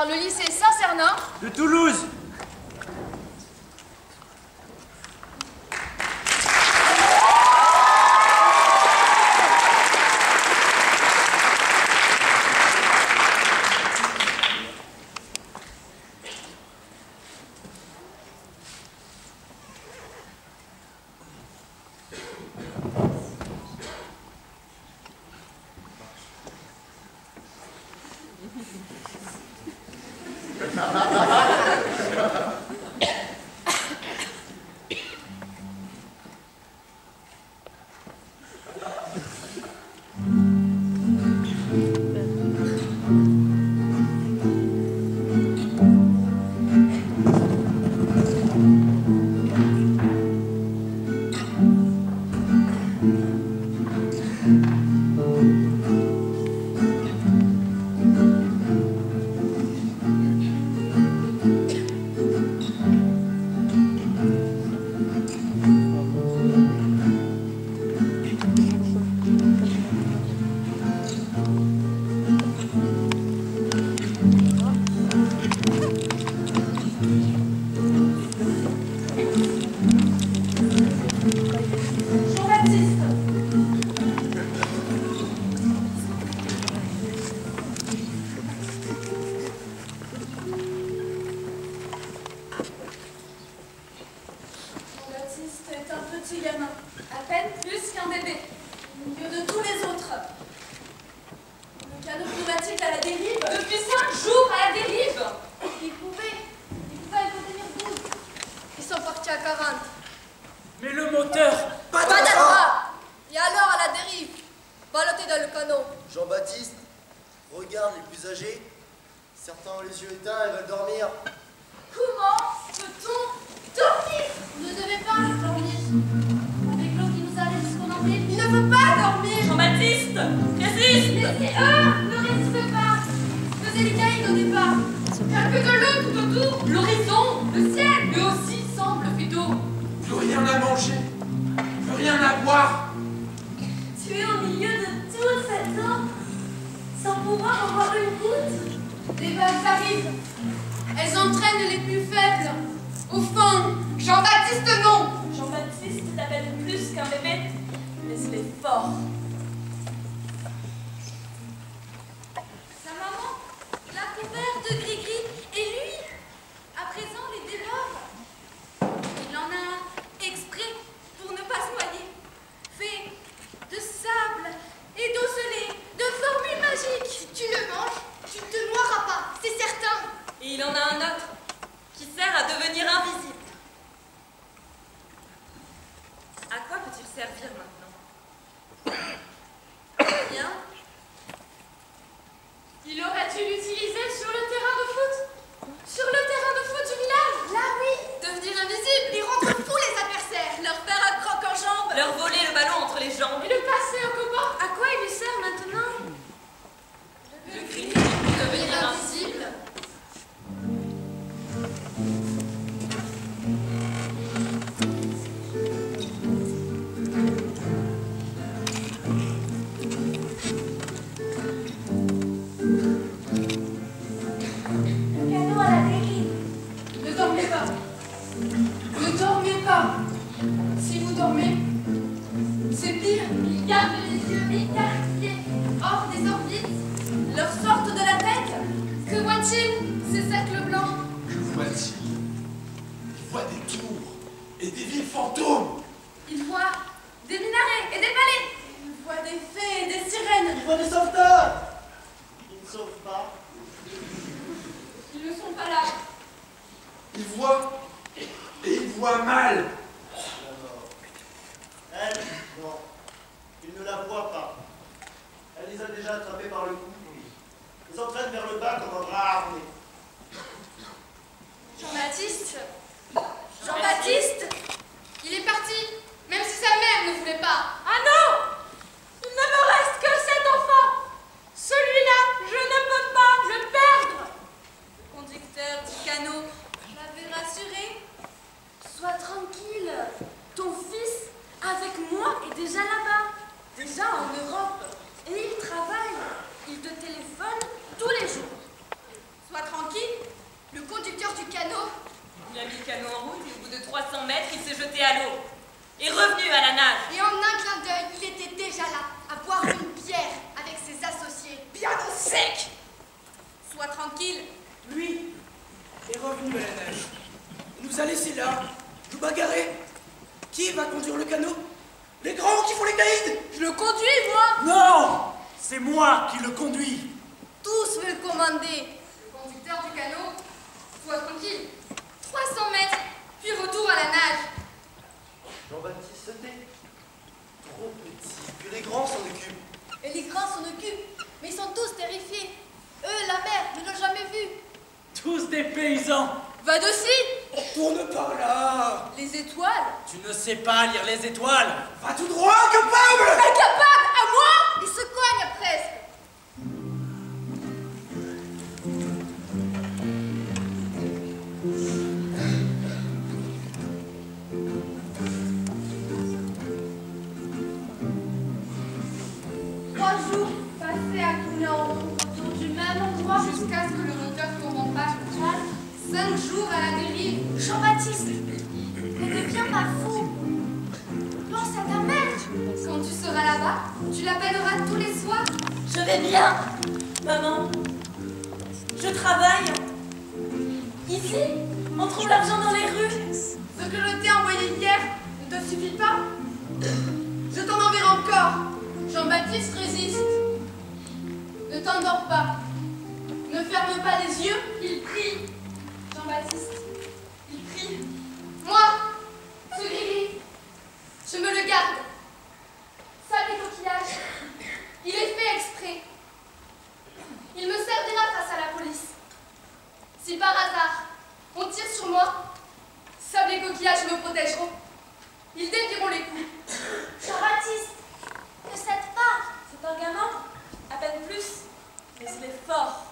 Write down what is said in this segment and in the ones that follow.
le lycée Saint-Cernin de Toulouse. Mais le moteur, pas d'endroit. Et alors à la dérive, ballotté dans le canot. Jean-Baptiste, regarde les plus âgés. Certains ont les yeux éteints et veulent dormir. Comment peut-on dormir? Vous ne devez pas dormir. Avec l'eau qui nous allait jusqu'au nombril. Il ne veut pas dormir. Jean-Baptiste, résiste. Laissez-eux, ne résistez pas. Faisez les caïds au départ. Il n'y a que de l'eau tout autour. L'horizon, le ciel, lui aussi semble fait d'eau. Plus rien à manger, plus rien à boire. Tu es au milieu de toute cette eau, sans pouvoir en boire une goutte. Les vagues arrivent. Elles entraînent les plus faibles. Au fond, Jean-Baptiste non. Jean-Baptiste t'appelle plus qu'un bébé, mais il est fort. Sa maman l'a couvert de gris-gris et lui, à présent, les dévore. Il en a exprès pour ne pas se noyer. Fait de sable et d'osselets, de formules magiques. Si tu le manges, tu ne te noieras pas, c'est certain. Et il en a un autre qui sert à devenir invisible. À quoi peut-il servir maintenant? Rien. Il aurait dû l'utiliser sur le terrain de foot. Sur le terrain de foot du village. Là oui, devenir invisible et rendre fous les adversaires. Leur faire un croc en jambe. Leur voler le ballon entre les jambes. Et le passer au copain. À quoi il lui sert maintenant? Le cri pour devenir invisible. Le canot à la dérive. Ne dormez pas. Ne dormez pas. Si vous dormez, c'est pire. Ils gardent les yeux écarquillés, hors des orbites. Leur sortent de la tête. Que voient-ils, ces cercles blancs? Que voit-il? Il voit des tours et des villes fantômes. Ils voient des minarets et des palais. Ils voient des fées et des sirènes. Il voit des sauveteurs. Ils ne sauvent pas. Ils ne sont pas là. Il voit et il voit mal. La mort. Elle, non. Il ne la voit pas. Elle les a déjà attrapés par le cou. Les entraîne vers le bas comme un bras armé. Jean-Baptiste. Jean-Baptiste. Il est parti, même si sa mère ne voulait pas. Ah non! Il ne me reste que cet enfant! Celui-là, je ne peux pas le perdre! Le conducteur du canot l'avait rassuré. Sois tranquille. Ton fils, avec moi, est déjà là-bas. Déjà en Europe. Et il travaille. Il te téléphone tous les jours. Sois tranquille. bordure du canot. Il a mis le canot en route et au bout de 300 mètres, il s'est jeté à l'eau. Et revenu à la nage. Et en un clin d'œil, il était déjà là, à boire une bière avec ses associés, bien au sec. Sois tranquille. Lui est revenu à la nage. Il nous a laissés là, nous bagarrer. Qui va conduire le canot? Les grands qui font les caïds. Je le conduis, moi. Non, c'est moi qui le conduis. Tous veulent commander. Le conducteur du canot, sois tranquille. 300 mètres, puis retour à la nage. Jean-Baptiste Sauté, trop petit, que les grands s'en occupent. Et les grands s'en occupent, mais ils sont tous terrifiés. Eux, la mer, ne l'ont jamais vu. Tous des paysans. Va d'aussi. Tourne par là. Les étoiles. Tu ne sais pas lire les étoiles. Va tout droit, capable. Incapable, à moi. Il se coigne presque. Passé à tourner en rond autour du même endroit jusqu'à ce que le moteur tourne en page centrale. 5 jours à la dérive. Jean-Baptiste, ne deviens pas fou. Pense à ta mère. Quand tu seras là-bas, tu l'appelleras tous les soirs. Je vais bien, maman. Je travaille. Ici, on trouve l'argent dans les rues. Ce que je t'ai envoyé hier ne te suffit pas? Je t'en enverrai encore. Jean-Baptiste résiste. Ne t'endors pas. Ne ferme pas les yeux. Il prie. Jean-Baptiste, il prie. Moi, ce gris, je me le garde. Ça, les coquillages, il est fait exprès. Il me servira face à la police. Si par hasard, on tire sur moi, sable et coquillages me protégeront. Ils dévieront les coups. Jean-Baptiste, ne cède pas. C'est un gamin, à peine plus, mais il est fort.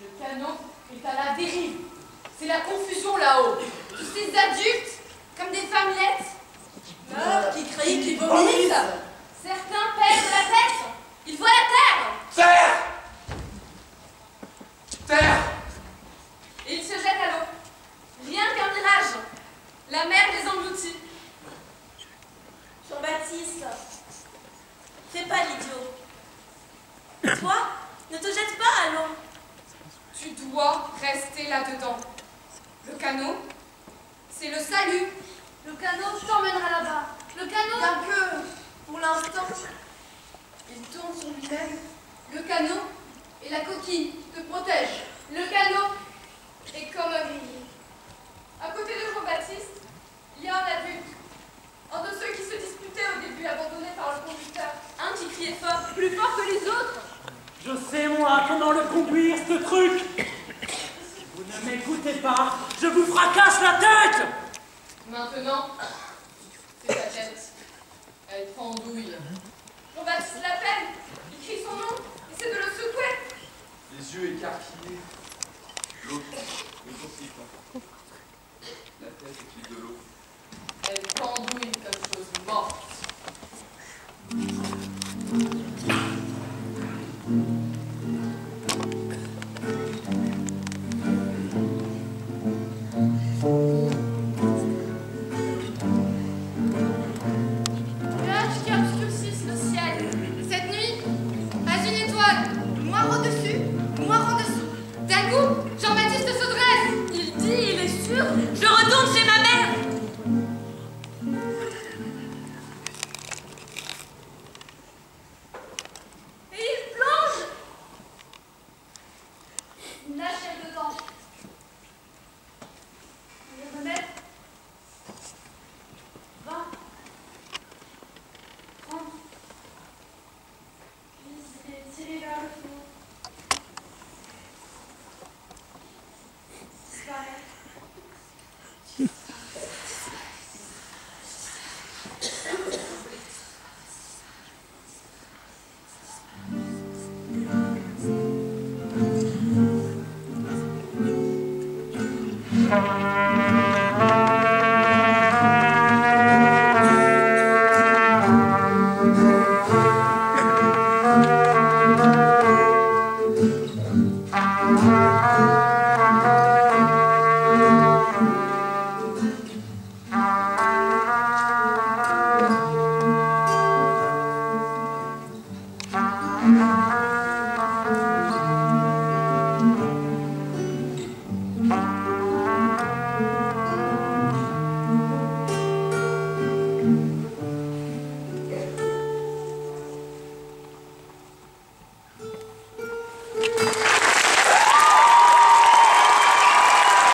Le canon est à la dérive. C'est la confusion là-haut. Tous ces adultes, comme des femmelettes, Meurt, qui crie, qui vomit. certains perdent la tête. Ils voient la terre. Terre! Terre! Et ils se jettent à l'eau. Rien qu'un mirage. La mer les engloutit. Jean-Baptiste, fais pas l'idiot. Toi, ne te jette pas à l'eau. Tu dois rester là-dedans. Le canot, c'est le salut. Le canot t'emmènera là-bas. Le canot. Bien que, pour l'instant, il tourne sur lui-même. Le canot et la coquille te protègent. Le canot est comme un grillé. À côté de Jean-Baptiste, il y a un adulte. Un de ceux qui se disputaient au début, abandonné par le conducteur. Un qui criait fort, plus fort que les autres. Je sais, moi, comment le conduire, ce truc. Si vous ne m'écoutez pas, je vous fracasse la tête. Maintenant, c'est sa tête. Elle pendouille. Jean-Baptiste l'appelle. Il crie son nom. Essaie de le secouer. Les yeux écarquillés. L'autre, le sourcil. La tête est de l'eau. Elle pendouille comme chose morte.